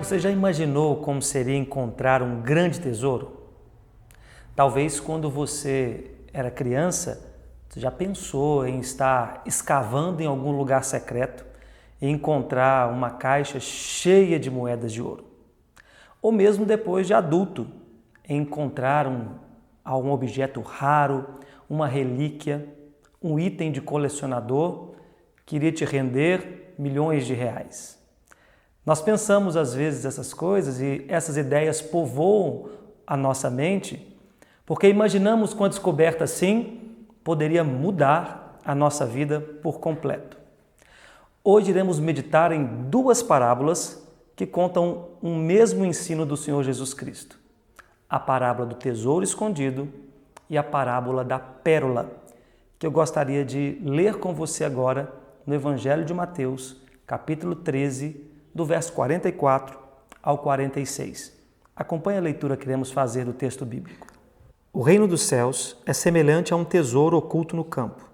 Você já imaginou como seria encontrar um grande tesouro? Talvez quando você era criança, você já pensou em estar escavando em algum lugar secreto e encontrar uma caixa cheia de moedas de ouro. Ou mesmo depois de adulto, encontrar algum objeto raro, uma relíquia, um item de colecionador que iria te render milhões de reais. Nós pensamos às vezes essas coisas e essas ideias povoam a nossa mente porque imaginamos que uma descoberta assim poderia mudar a nossa vida por completo. Hoje iremos meditar em duas parábolas que contam um mesmo ensino do Senhor Jesus Cristo. A parábola do tesouro escondido e a parábola da pérola, que eu gostaria de ler com você agora no Evangelho de Mateus, capítulo 13, do verso 44 ao 46. Acompanhe a leitura que iremos fazer do texto bíblico. O reino dos céus é semelhante a um tesouro oculto no campo,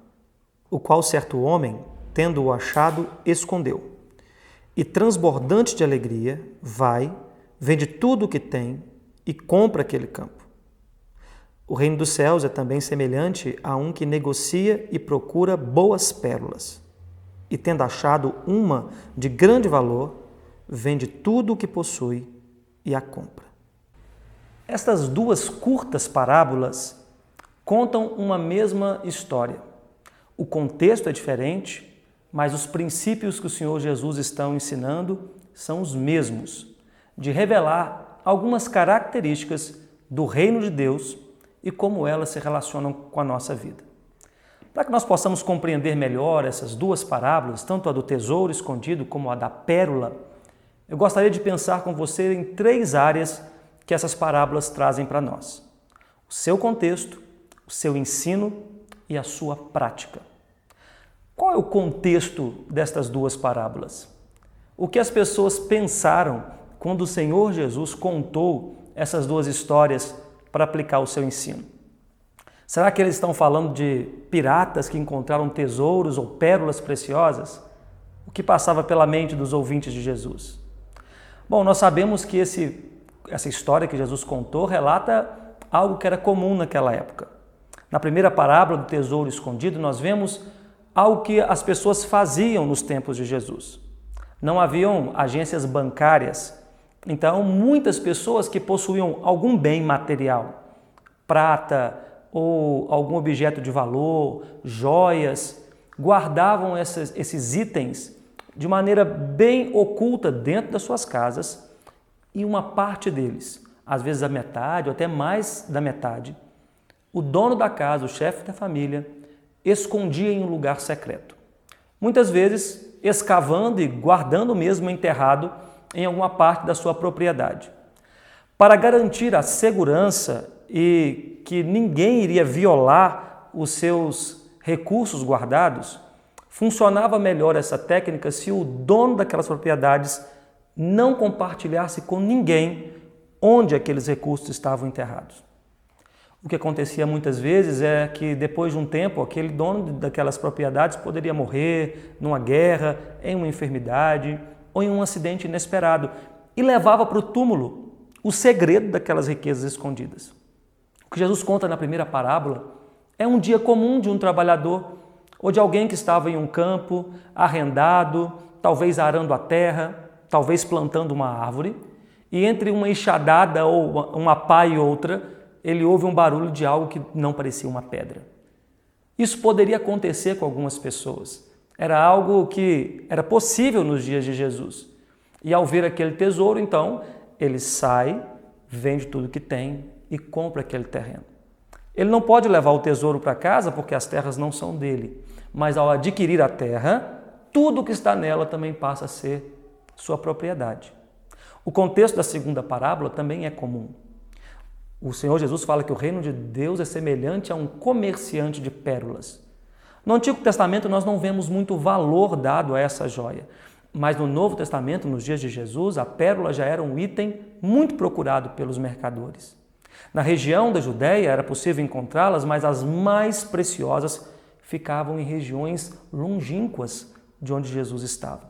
o qual certo homem, tendo-o achado, escondeu. E transbordante de alegria, vai, vende tudo o que tem e compra aquele campo. O reino dos céus é também semelhante a um que negocia e procura boas pérolas. E tendo achado uma de grande valor, vende tudo o que possui e a compra. Estas duas curtas parábolas contam uma mesma história. O contexto é diferente, mas os princípios que o Senhor Jesus está ensinando são os mesmos, de revelar algumas características do reino de Deus e como elas se relacionam com a nossa vida. Para que nós possamos compreender melhor essas duas parábolas, tanto a do tesouro escondido como a da pérola, eu gostaria de pensar com você em três áreas que essas parábolas trazem para nós: o seu contexto, o seu ensino e a sua prática. Qual é o contexto destas duas parábolas? O que as pessoas pensaram quando o Senhor Jesus contou essas duas histórias para aplicar o seu ensino? Será que eles estão falando de piratas que encontraram tesouros ou pérolas preciosas? O que passava pela mente dos ouvintes de Jesus? Bom, nós sabemos que essa história que Jesus contou relata algo que era comum naquela época. Na primeira parábola do tesouro escondido, nós vemos algo que as pessoas faziam nos tempos de Jesus. Não haviam agências bancárias, então muitas pessoas que possuíam algum bem material, prata ou algum objeto de valor, joias, guardavam esses itens de maneira bem oculta dentro das suas casas e uma parte deles, às vezes a metade ou até mais da metade, o dono da casa, o chefe da família, escondia em um lugar secreto. Muitas vezes escavando e guardando mesmo enterrado em alguma parte da sua propriedade. Para garantir a segurança e que ninguém iria violar os seus recursos guardados, funcionava melhor essa técnica se o dono daquelas propriedades não compartilhasse com ninguém onde aqueles recursos estavam enterrados. O que acontecia muitas vezes é que depois de um tempo aquele dono daquelas propriedades poderia morrer numa guerra, em uma enfermidade ou em um acidente inesperado e levava para o túmulo o segredo daquelas riquezas escondidas. O que Jesus conta na primeira parábola é um dia comum de um trabalhador ou de alguém que estava em um campo, arrendado, talvez arando a terra, talvez plantando uma árvore, e entre uma enxadada ou uma pá e outra, ele ouve um barulho de algo que não parecia uma pedra. Isso poderia acontecer com algumas pessoas. Era algo que era possível nos dias de Jesus. E ao ver aquele tesouro, então, ele sai, vende tudo que tem e compra aquele terreno. Ele não pode levar o tesouro para casa porque as terras não são dele, mas ao adquirir a terra, tudo que está nela também passa a ser sua propriedade. O contexto da segunda parábola também é comum. O Senhor Jesus fala que o reino de Deus é semelhante a um comerciante de pérolas. No Antigo Testamento nós não vemos muito valor dado a essa joia, mas no Novo Testamento, nos dias de Jesus, a pérola já era um item muito procurado pelos mercadores. Na região da Judéia era possível encontrá-las, mas as mais preciosas ficavam em regiões longínquas de onde Jesus estava.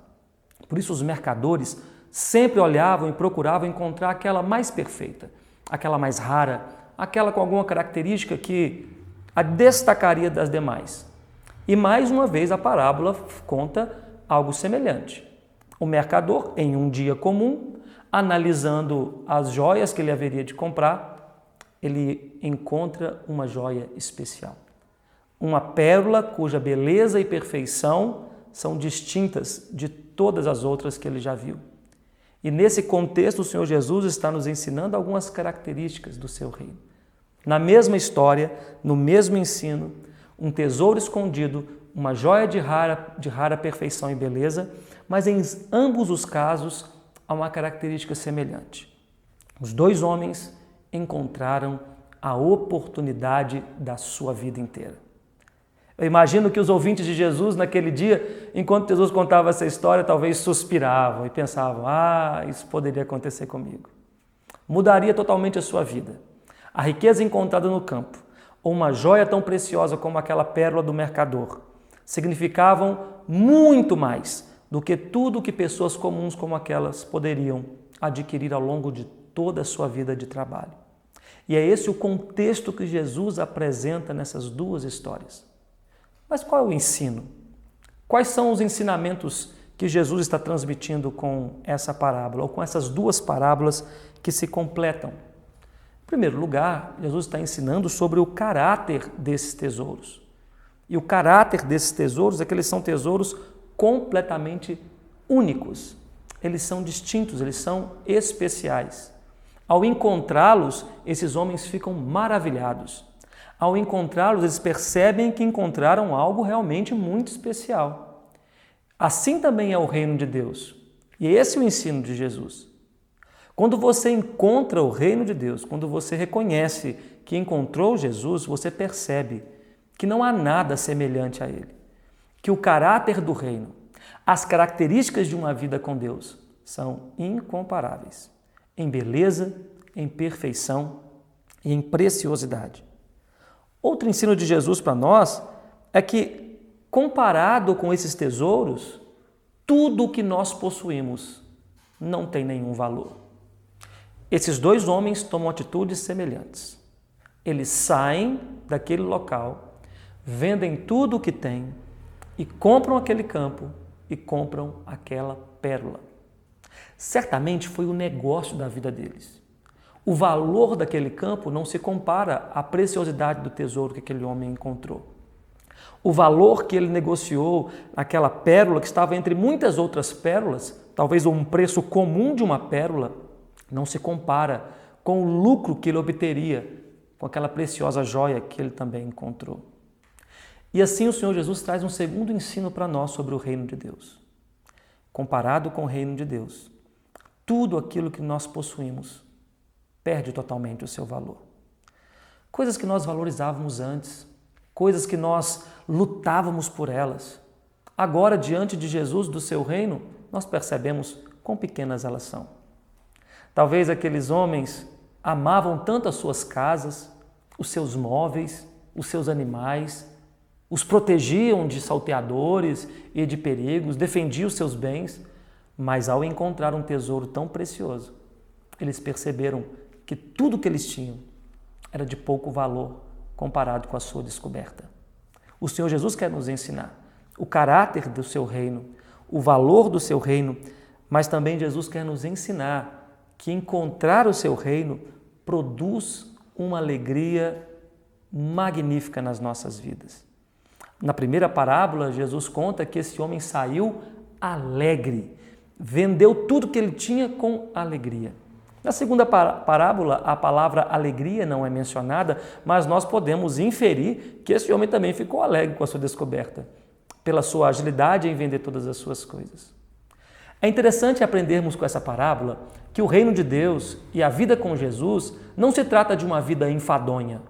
Por isso os mercadores sempre olhavam e procuravam encontrar aquela mais perfeita, aquela mais rara, aquela com alguma característica que a destacaria das demais. E mais uma vez a parábola conta algo semelhante. O mercador, em um dia comum, analisando as joias que ele haveria de comprar, ele encontra uma joia especial. Uma pérola cuja beleza e perfeição são distintas de todas as outras que ele já viu. E nesse contexto, o Senhor Jesus está nos ensinando algumas características do seu reino. Na mesma história, no mesmo ensino, um tesouro escondido, uma joia de rara perfeição e beleza, mas em ambos os casos há uma característica semelhante. Os dois homens encontraram a oportunidade da sua vida inteira. Eu imagino que os ouvintes de Jesus naquele dia, enquanto Jesus contava essa história, talvez suspiravam e pensavam: isso poderia acontecer comigo. Mudaria totalmente a sua vida. A riqueza encontrada no campo, ou uma joia tão preciosa como aquela pérola do mercador, significavam muito mais do que tudo que pessoas comuns como aquelas poderiam adquirir ao longo de toda a sua vida de trabalho. E é esse o contexto que Jesus apresenta nessas duas histórias. Mas qual é o ensino? Quais são os ensinamentos que Jesus está transmitindo com essa parábola, ou com essas duas parábolas que se completam? Em primeiro lugar, Jesus está ensinando sobre o caráter desses tesouros. E o caráter desses tesouros é que eles são tesouros completamente únicos. Eles são distintos, eles são especiais. Ao encontrá-los, esses homens ficam maravilhados. Ao encontrá-los, eles percebem que encontraram algo realmente muito especial. Assim também é o reino de Deus. E esse é o ensino de Jesus. Quando você encontra o reino de Deus, quando você reconhece que encontrou Jesus, você percebe que não há nada semelhante a ele. Que o caráter do reino, as características de uma vida com Deus são incomparáveis. Em beleza, em perfeição e em preciosidade. Outro ensino de Jesus para nós é que, comparado com esses tesouros, tudo o que nós possuímos não tem nenhum valor. Esses dois homens tomam atitudes semelhantes. Eles saem daquele local, vendem tudo o que têm e compram aquele campo e compram aquela pérola. Certamente foi o negócio da vida deles. O valor daquele campo não se compara à preciosidade do tesouro que aquele homem encontrou. O valor que ele negociou naquela pérola, que estava entre muitas outras pérolas, talvez um preço comum de uma pérola, não se compara com o lucro que ele obteria com aquela preciosa joia que ele também encontrou. E assim o Senhor Jesus traz um segundo ensino para nós sobre o reino de Deus. Comparado com o reino de Deus, tudo aquilo que nós possuímos perde totalmente o seu valor. Coisas que nós valorizávamos antes, coisas que nós lutávamos por elas, agora, diante de Jesus, do seu reino, nós percebemos quão pequenas elas são. Talvez aqueles homens amavam tanto as suas casas, os seus móveis, os seus animais, os protegiam de salteadores e de perigos, defendiam os seus bens, mas ao encontrar um tesouro tão precioso, eles perceberam que tudo que eles tinham era de pouco valor comparado com a sua descoberta. O Senhor Jesus quer nos ensinar o caráter do seu reino, o valor do seu reino, mas também Jesus quer nos ensinar que encontrar o seu reino produz uma alegria magnífica nas nossas vidas. Na primeira parábola, Jesus conta que esse homem saiu alegre, vendeu tudo que ele tinha com alegria. Na segunda parábola, a palavra alegria não é mencionada, mas nós podemos inferir que esse homem também ficou alegre com a sua descoberta, pela sua agilidade em vender todas as suas coisas. É interessante aprendermos com essa parábola que o reino de Deus e a vida com Jesus não se trata de uma vida enfadonha,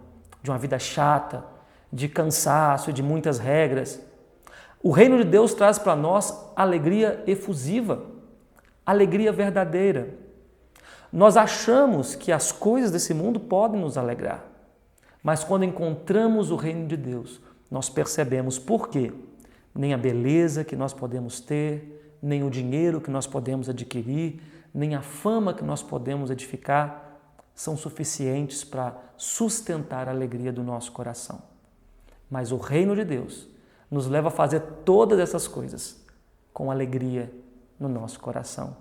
de uma vida chata, de cansaço, de muitas regras. O reino de Deus traz para nós alegria efusiva, alegria verdadeira. Nós achamos que as coisas desse mundo podem nos alegrar, mas quando encontramos o reino de Deus, nós percebemos por quê. Nem a beleza que nós podemos ter, nem o dinheiro que nós podemos adquirir, nem a fama que nós podemos edificar são suficientes para sustentar a alegria do nosso coração. Mas o reino de Deus nos leva a fazer todas essas coisas com alegria no nosso coração.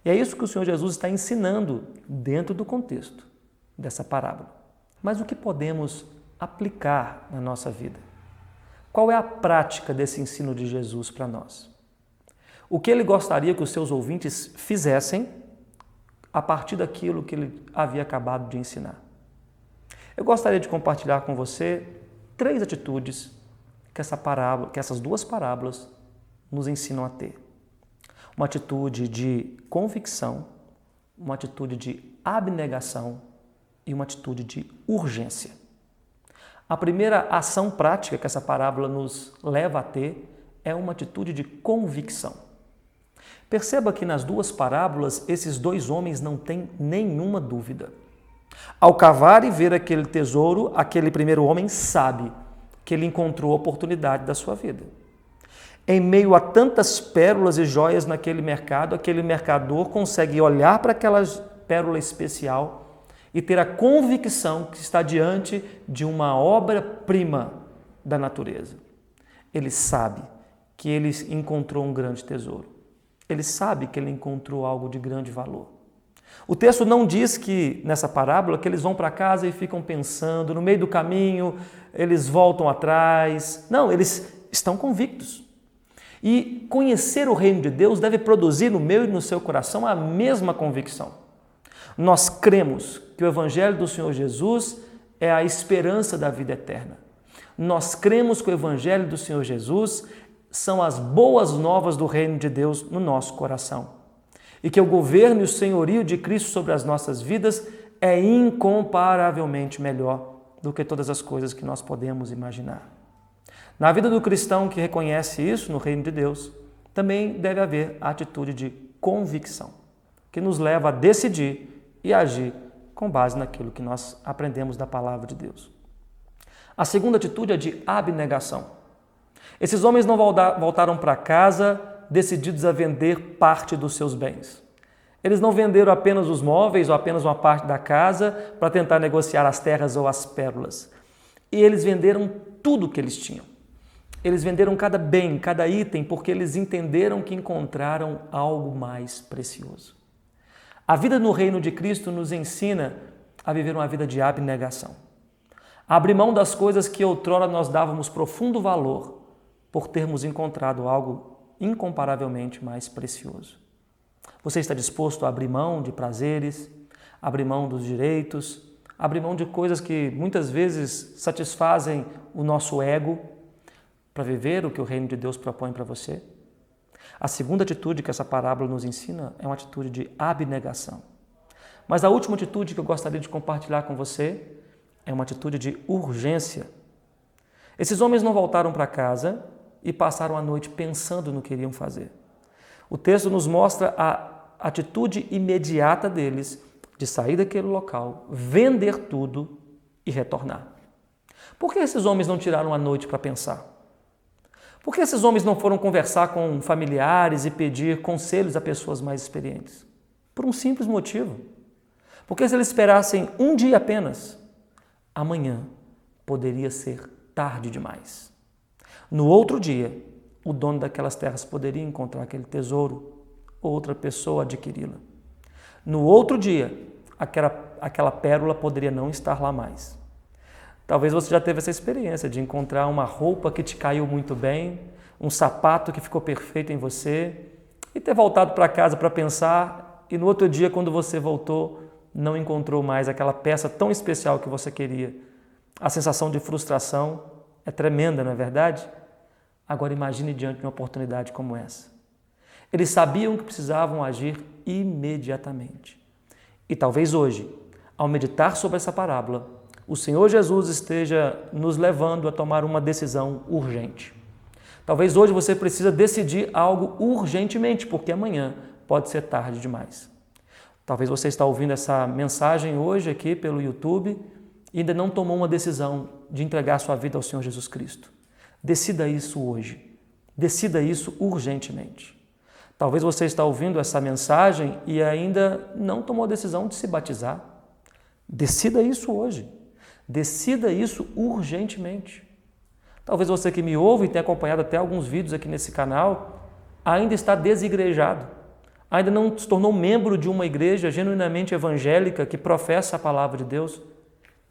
E é isso que o Senhor Jesus está ensinando dentro do contexto dessa parábola. Mas o que podemos aplicar na nossa vida? Qual é a prática desse ensino de Jesus para nós? O que ele gostaria que os seus ouvintes fizessem a partir daquilo que ele havia acabado de ensinar? Eu gostaria de compartilhar com você 3 atitudes que essas 2 parábolas nos ensinam a ter. Uma atitude de convicção, uma atitude de abnegação e uma atitude de urgência. A primeira ação prática que essa parábola nos leva a ter é uma atitude de convicção. Perceba que nas 2 parábolas, esses 2 homens não têm nenhuma dúvida. Ao cavar e ver aquele tesouro, aquele primeiro homem sabe que ele encontrou a oportunidade da sua vida. Em meio a tantas pérolas e joias naquele mercado, aquele mercador consegue olhar para aquela pérola especial e ter a convicção que está diante de uma obra-prima da natureza. Ele sabe que ele encontrou um grande tesouro. Ele sabe que ele encontrou algo de grande valor. O texto não diz que, nessa parábola, que eles vão para casa e ficam pensando, no meio do caminho, eles voltam atrás. Não, eles estão convictos. E conhecer o reino de Deus deve produzir no meu e no seu coração a mesma convicção. Nós cremos que o Evangelho do Senhor Jesus é a esperança da vida eterna. Nós cremos que o Evangelho do Senhor Jesus são as boas novas do reino de Deus no nosso coração. E que o governo e o senhorio de Cristo sobre as nossas vidas é incomparavelmente melhor do que todas as coisas que nós podemos imaginar. Na vida do cristão que reconhece isso no reino de Deus, também deve haver a atitude de convicção, que nos leva a decidir e agir com base naquilo que nós aprendemos da palavra de Deus. A segunda atitude é de abnegação. Esses homens não voltaram para casa decididos a vender parte dos seus bens. Eles não venderam apenas os móveis ou apenas uma parte da casa para tentar negociar as terras ou as pérolas. E eles venderam tudo o que eles tinham. Eles venderam cada bem, cada item, porque eles entenderam que encontraram algo mais precioso. A vida no reino de Cristo nos ensina a viver uma vida de abnegação. Abrir mão das coisas que outrora nós dávamos profundo valor por termos encontrado algo incomparavelmente mais precioso. Você está disposto a abrir mão de prazeres, abrir mão dos direitos, abrir mão de coisas que muitas vezes satisfazem o nosso ego para viver o que o reino de Deus propõe para você? A segunda atitude que essa parábola nos ensina é uma atitude de abnegação. Mas a última atitude que eu gostaria de compartilhar com você é uma atitude de urgência. Esses homens não voltaram para casa e passaram a noite pensando no que iriam fazer. O texto nos mostra a atitude imediata deles de sair daquele local, vender tudo e retornar. Por que esses homens não tiraram a noite para pensar? Por que esses homens não foram conversar com familiares e pedir conselhos a pessoas mais experientes? Por um simples motivo. Porque se eles esperassem um dia apenas, amanhã poderia ser tarde demais. No outro dia, o dono daquelas terras poderia encontrar aquele tesouro, outra pessoa adquiri-la. No outro dia, aquela pérola poderia não estar lá mais. Talvez você já teve essa experiência de encontrar uma roupa que te caiu muito bem, um sapato que ficou perfeito em você e ter voltado para casa para pensar e no outro dia, quando você voltou, não encontrou mais aquela peça tão especial que você queria. A sensação de frustração é tremenda, não é verdade? Agora imagine diante de uma oportunidade como essa. Eles sabiam que precisavam agir imediatamente. E talvez hoje, ao meditar sobre essa parábola, o Senhor Jesus esteja nos levando a tomar uma decisão urgente. Talvez hoje você precisa decidir algo urgentemente, porque amanhã pode ser tarde demais. Talvez você está ouvindo essa mensagem hoje aqui pelo YouTube e ainda não tomou uma decisão de entregar sua vida ao Senhor Jesus Cristo. Decida isso hoje. Decida isso urgentemente. Talvez você está ouvindo essa mensagem e ainda não tomou a decisão de se batizar. Decida isso hoje. Decida isso urgentemente. Talvez você que me ouve e tenha acompanhado até alguns vídeos aqui nesse canal, ainda está desigrejado, ainda não se tornou membro de uma igreja genuinamente evangélica que professa a palavra de Deus.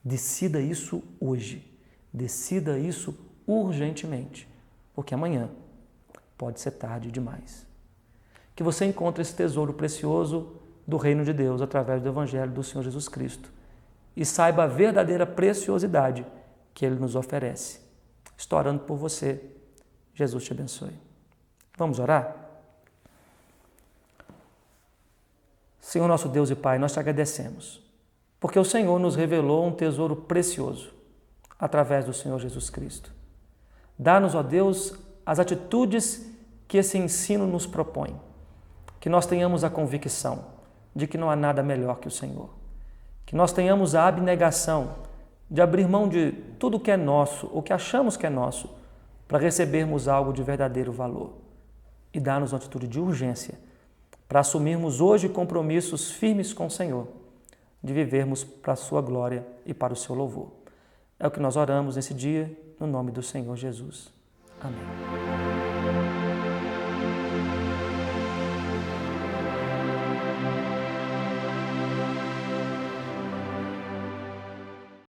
Decida isso hoje. Decida isso urgentemente, porque amanhã pode ser tarde demais. Que você encontre esse tesouro precioso do reino de Deus através do Evangelho do Senhor Jesus Cristo e saiba a verdadeira preciosidade que Ele nos oferece. Estou orando por você. Jesus te abençoe. Vamos orar? Senhor nosso Deus e Pai, nós te agradecemos, porque o Senhor nos revelou um tesouro precioso através do Senhor Jesus Cristo. Dá-nos, ó Deus, as atitudes que esse ensino nos propõe, que nós tenhamos a convicção de que não há nada melhor que o Senhor, que nós tenhamos a abnegação de abrir mão de tudo que é nosso, ou que achamos que é nosso, para recebermos algo de verdadeiro valor e dar-nos uma atitude de urgência para assumirmos hoje compromissos firmes com o Senhor, de vivermos para a sua glória e para o seu louvor. É o que nós oramos nesse dia, no nome do Senhor Jesus. Amém.